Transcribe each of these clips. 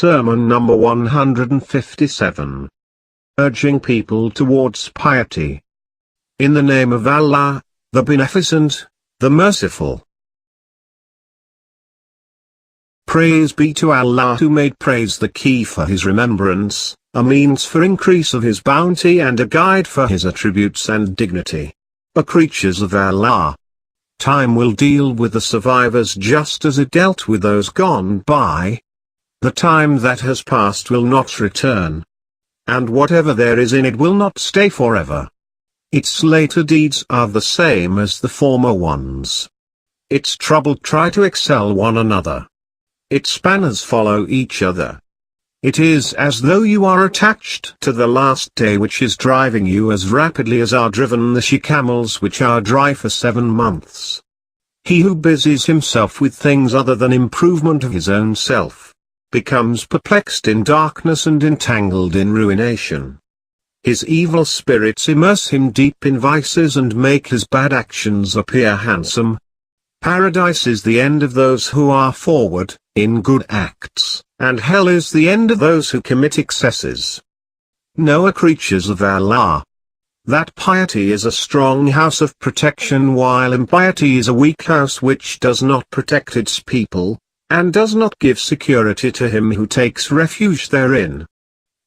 Sermon number 157. Urging people towards piety. In the name of Allah, the Beneficent, the Merciful. Praise be to Allah who made praise the key for His remembrance, a means for increase of His bounty and a guide for His attributes and dignity. O creatures of Allah! Time will deal with the survivors just as it dealt with those gone by. The time that has passed will not return. And whatever there is in it will not stay forever. Its later deeds are the same as the former ones. Its troubled try to excel one another. Its spanners follow each other. It is as though you are attached to the last day which is driving you as rapidly as are driven the she-camels which are dry for 7 months. He who busies himself with things other than improvement of his own self, becomes perplexed in darkness and entangled in ruination. His evil spirits immerse him deep in vices and make his bad actions appear handsome. Paradise is the end of those who are forward, in good acts, and hell is the end of those who commit excesses. Know, creatures of Allah, that piety is a strong house of protection while impiety is a weak house which does not protect its people, and does not give security to him who takes refuge therein.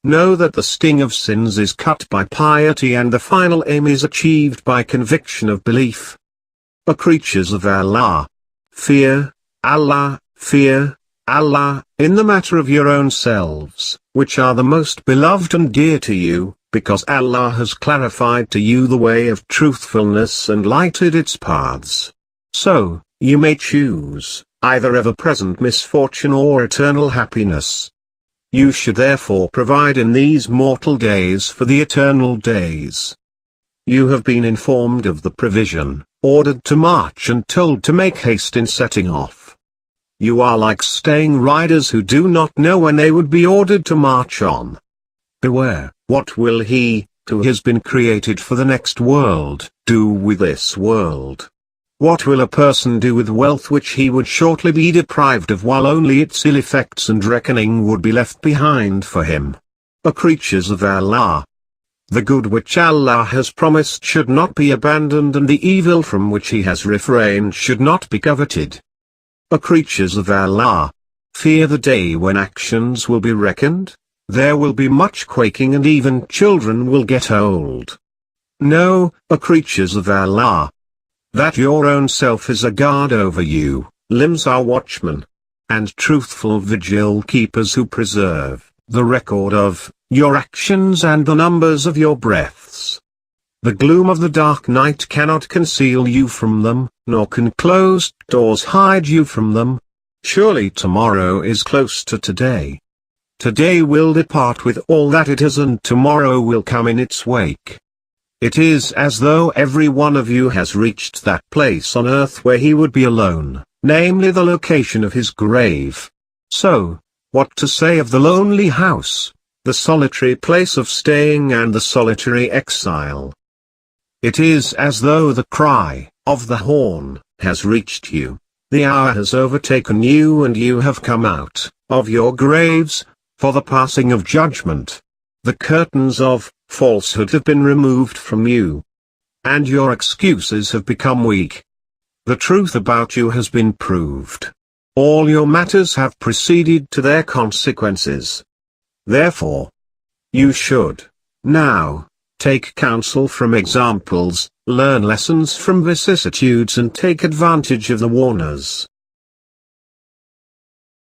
Know that the sting of sins is cut by piety and the final aim is achieved by conviction of belief. O creatures of Allah! Fear Allah in the matter of your own selves, which are the most beloved and dear to you, because Allah has clarified to you the way of truthfulness and lighted its paths. So, you may choose either ever-present misfortune or eternal happiness. You should therefore provide in these mortal days for the eternal days. You have been informed of the provision, ordered to march and told to make haste in setting off. You are like staying riders who do not know when they would be ordered to march on. Beware, what will he, who has been created for the next world, do with this world? What will a person do with wealth which he would shortly be deprived of while only its ill effects and reckoning would be left behind for him? O creatures of Allah! The good which Allah has promised should not be abandoned and the evil from which He has refrained should not be coveted. O creatures of Allah! Fear the day when actions will be reckoned, there will be much quaking and even children will get old. Know, O creatures of Allah, that your own self is a guard over you, limbs are watchmen, and truthful vigil keepers who preserve the record of your actions and the numbers of your breaths. The gloom of the dark night cannot conceal you from them, nor can closed doors hide you from them. Surely tomorrow is close to today. Today will depart with all that it is and tomorrow will come in its wake. It is as though every one of you has reached that place on earth where he would be alone, namely the location of his grave. So, what to say of the lonely house, the solitary place of staying and the solitary exile? It is as though the cry of the horn has reached you, the hour has overtaken you and you have come out of your graves, for the passing of judgment. The curtains of falsehood have been removed from you, and your excuses have become weak. The truth about you has been proved. All your matters have proceeded to their consequences. Therefore, you should, now, take counsel from examples, learn lessons from vicissitudes and take advantage of the warners.